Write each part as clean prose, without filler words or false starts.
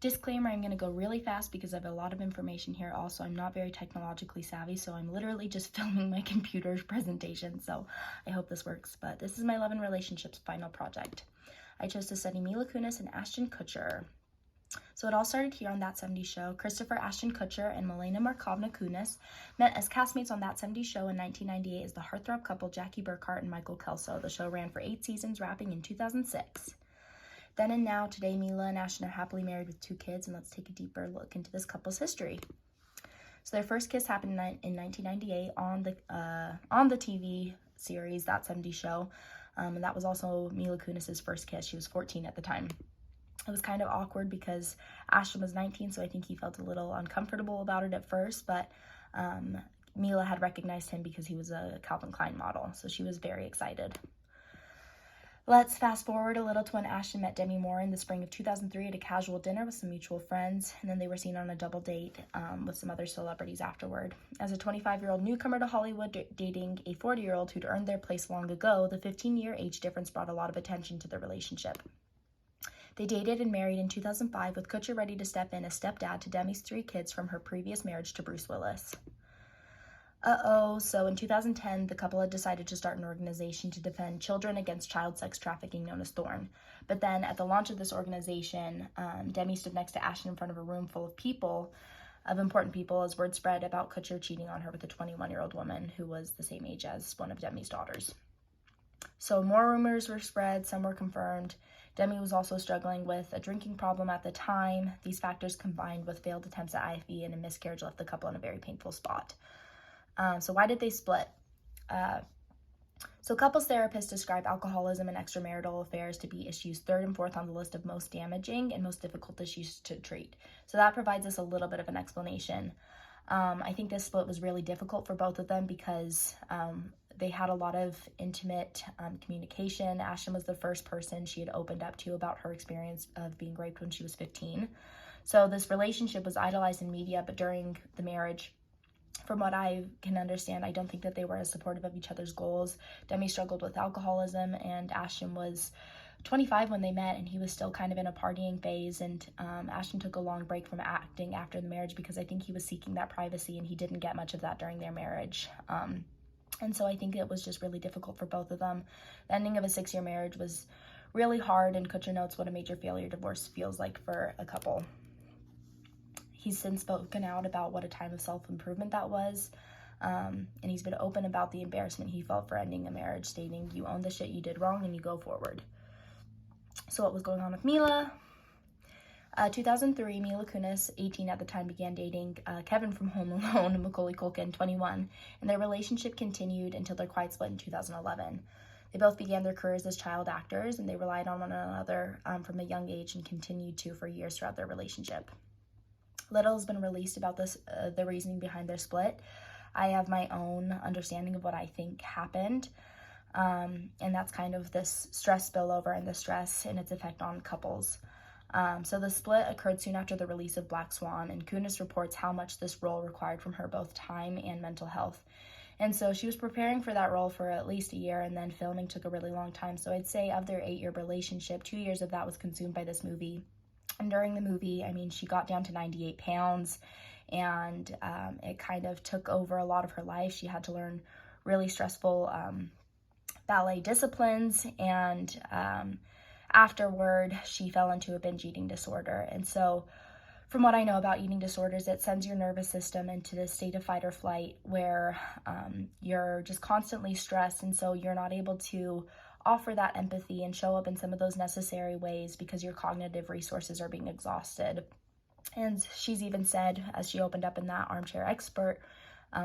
Disclaimer, I'm going to go really fast because I have a lot of information here. Also, I'm not very technologically savvy, so I'm literally just filming my computer's presentation, so I hope this works. But this is my Love and Relationships final project. I chose to study Mila Kunis and Ashton Kutcher. So it all started here on That 70s Show. Christopher Ashton Kutcher and Milena Markovna Kunis met as castmates on That 70s Show in 1998 as the heartthrob couple Jackie Burkhart and Michael Kelso. The show ran for 8 seasons, wrapping in 2006. Then and now, today, Mila and Ashton are happily married with 2 kids, and let's take a deeper look into this couple's history. So their first kiss happened in 1998 on the TV series That 70s Show, and that was also Mila Kunis's first kiss. She was 14 at the time. It was kind of awkward because Ashton was 19, so I think he felt a little uncomfortable about it at first, but Mila had recognized him because he was a Calvin Klein model, so she was very excited. Let's fast forward a little to when Ashton met Demi Moore in the spring of 2003 at a casual dinner with some mutual friends, and then they were seen on a double date with some other celebrities afterward. As a 25-year-old newcomer to Hollywood dating a 40-year-old who'd earned their place long ago, the 15-year age difference brought a lot of attention to their relationship. They dated and married in 2005, with Kutcher ready to step in as stepdad to Demi's 3 kids from her previous marriage to Bruce Willis. So in 2010, the couple had decided to start an organization to defend children against child sex trafficking known as Thorn. But then at the launch of this organization, Demi stood next to Ashton in front of a room full of important people, as word spread about Kutcher cheating on her with a 21-year-old woman who was the same age as one of Demi's daughters. So more rumors were spread, some were confirmed. Demi was also struggling with a drinking problem at the time. These factors combined with failed attempts at IFB and a miscarriage left the couple in a very painful spot. So why did they split? So couples therapists describe alcoholism and extramarital affairs to be issues 3rd and 4th on the list of most damaging and most difficult issues to treat. So that provides us a little bit of an explanation. I think this split was really difficult for both of them because they had a lot of intimate communication. Ashton was the first person she had opened up to about her experience of being raped when she was 15. So this relationship was idolized in media, but during the marriage, from what I can understand, I don't think that they were as supportive of each other's goals. Demi struggled with alcoholism, and Ashton was 25 when they met, and he was still kind of in a partying phase, and Ashton took a long break from acting after the marriage because I think he was seeking that privacy, and he didn't get much of that during their marriage. And so I think it was just really difficult for both of them. The ending of a 6-year marriage was really hard, and Kutcher notes what a major failure divorce feels like for a couple. He's since spoken out about what a time of self-improvement that was, and he's been open about the embarrassment he felt for ending a marriage, stating, "You own the shit you did wrong and you go forward." So what was going on with Mila? 2003, Mila Kunis, 18 at the time, began dating Kevin from Home Alone, Macaulay Culkin, 21, and their relationship continued until their quiet split in 2011. They both began their careers as child actors, and they relied on one another from a young age and continued to for years throughout their relationship. Little has been released about this, the reasoning behind their split. I have my own understanding of what I think happened, and that's kind of this stress spillover and the stress and its effect on couples. So the split occurred soon after the release of Black Swan, and Kunis reports how much this role required from her both time and mental health. And so she was preparing for that role for at least a year, and then filming took a really long time. So I'd say of their 8-year relationship, 2 years of that was consumed by this movie. And during the movie, I mean, she got down to 98 pounds, and it kind of took over a lot of her life. She had to learn really stressful ballet disciplines, and afterward, she fell into a binge eating disorder. And so from what I know about eating disorders, it sends your nervous system into this state of fight or flight where you're just constantly stressed, and so you're not able to offer that empathy and show up in some of those necessary ways because your cognitive resources are being exhausted. And she's even said, as she opened up in that Armchair Expert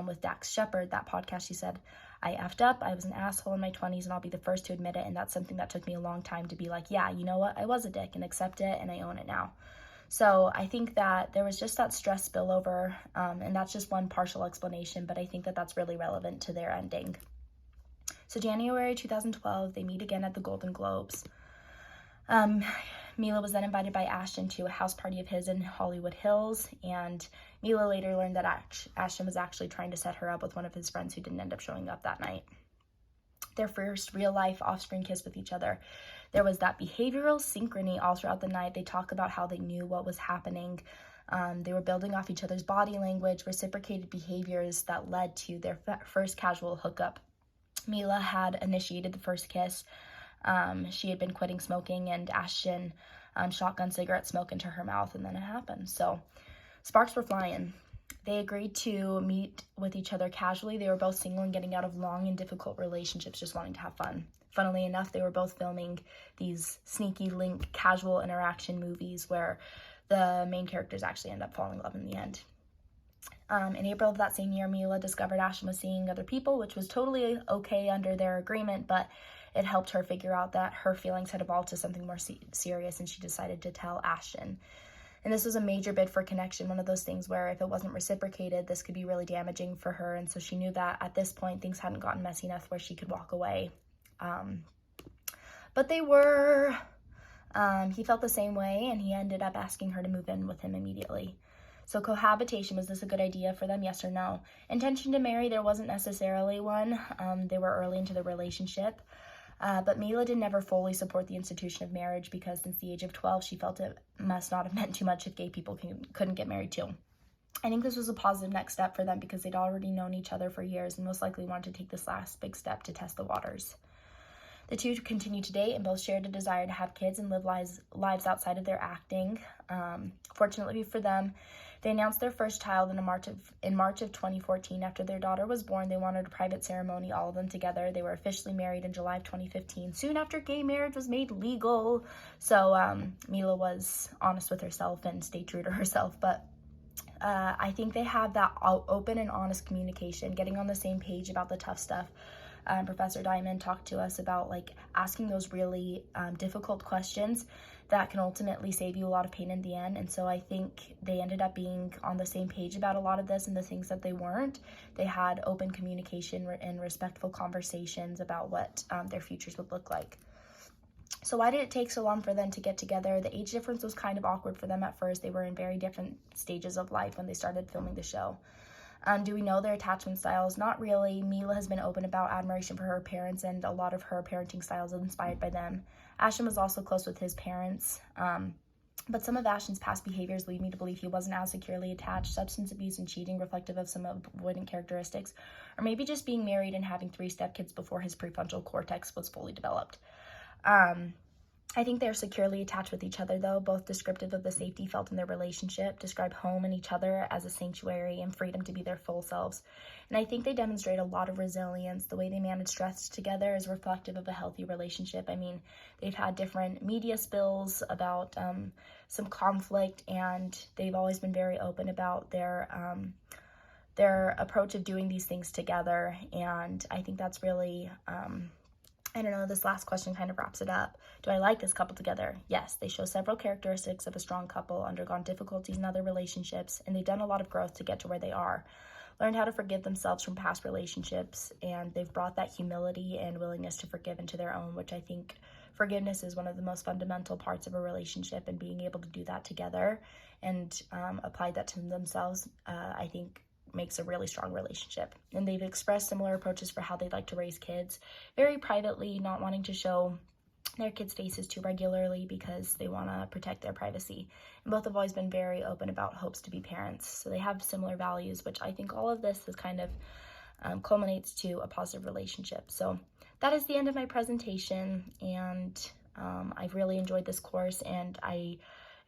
with Dax Shepard, that podcast, she said, "I effed up, I was an asshole in my 20s, and I'll be the first to admit it, and that's something that took me a long time to be like, yeah, you know what, I was a dick, and accept it, and I own it now." So I think that there was just that stress spillover, and that's just one partial explanation, but I think that that's really relevant to their ending. So January 2012, they meet again at the Golden Globes. Mila was then invited by Ashton to a house party of his in Hollywood Hills, and Mila later learned that Ashton was actually trying to set her up with one of his friends who didn't end up showing up that night. Their first real-life off-screen kiss with each other. There was that behavioral synchrony all throughout the night. They talk about how they knew what was happening. They were building off each other's body language, reciprocated behaviors that led to their first casual hookup. Mila had initiated the first kiss. She had been quitting smoking, and Ashton shotgun cigarette smoke into her mouth, and then it happened. So sparks were flying. They agreed to meet with each other casually. They were both single and getting out of long and difficult relationships, just wanting to have fun. Funnily enough, they were both filming these sneaky link casual interaction movies where the main characters actually end up falling in love in the end. In April of that same year, Mila discovered Ashton was seeing other people, which was totally okay under their agreement, but it helped her figure out that her feelings had evolved to something more serious, and she decided to tell Ashton. And this was a major bid for connection, one of those things where if it wasn't reciprocated, this could be really damaging for her. And so she knew that at this point, things hadn't gotten messy enough where she could walk away. But they were. He felt the same way, and he ended up asking her to move in with him immediately. So cohabitation, was this a good idea for them? Yes or no? Intention to marry, there wasn't necessarily one. They were early into the relationship. But Mila did never fully support the institution of marriage because since the age of 12, she felt it must not have meant too much if gay people couldn't get married too. I think this was a positive next step for them because they'd already known each other for years and most likely wanted to take this last big step to test the waters. The two continued to date and both shared a desire to have kids and live lives outside of their acting. Fortunately for them, they announced their first child in March of 2014. After their daughter was born, they wanted a private ceremony, all of them together. They were officially married in July of 2015, soon after gay marriage was made legal. So Mila was honest with herself and stayed true to herself. But I think they have that open and honest communication, getting on the same page about the tough stuff. Professor Diamond talked to us about like asking those really difficult questions that can ultimately save you a lot of pain in the end. And so I think they ended up being on the same page about a lot of this, and the things that they weren't. They had open communication and respectful conversations about what their futures would look like. So why did it take so long for them to get together? The age difference was kind of awkward for them at first. They were in very different stages of life when they started filming the show. Do we know their attachment styles? Not really. Mila has been open about admiration for her parents, and a lot of her parenting styles are inspired by them. Ashton was also close with his parents, but some of Ashton's past behaviors lead me to believe he wasn't as securely attached. Substance abuse and cheating reflective of some avoidant characteristics, or maybe just being married and having 3 stepkids before his prefrontal cortex was fully developed. I think they're securely attached with each other, though, both descriptive of the safety felt in their relationship, describe home and each other as a sanctuary and freedom to be their full selves. And I think they demonstrate a lot of resilience. The way they manage stress together is reflective of a healthy relationship. I mean, they've had different media spills about some conflict, and they've always been very open about their approach of doing these things together. And I think that's really... I don't know, this last question kind of wraps it up. Do I like this couple together? Yes, they show several characteristics of a strong couple, undergone difficulties in other relationships, and they've done a lot of growth to get to where they are. Learned how to forgive themselves from past relationships, and they've brought that humility and willingness to forgive into their own, which I think forgiveness is one of the most fundamental parts of a relationship, and being able to do that together and apply that to themselves, I think makes a really strong relationship. And they've expressed similar approaches for how they'd like to raise kids, very privately, not wanting to show their kids' faces too regularly because they want to protect their privacy. And both have always been very open about hopes to be parents. So they have similar values, which I think all of this is kind of culminates to a positive relationship. So that is the end of my presentation, and I've really enjoyed this course, and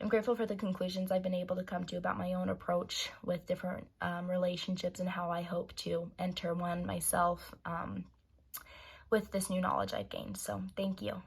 I'm grateful for the conclusions I've been able to come to about my own approach with different relationships and how I hope to enter one myself with this new knowledge I've gained. So thank you.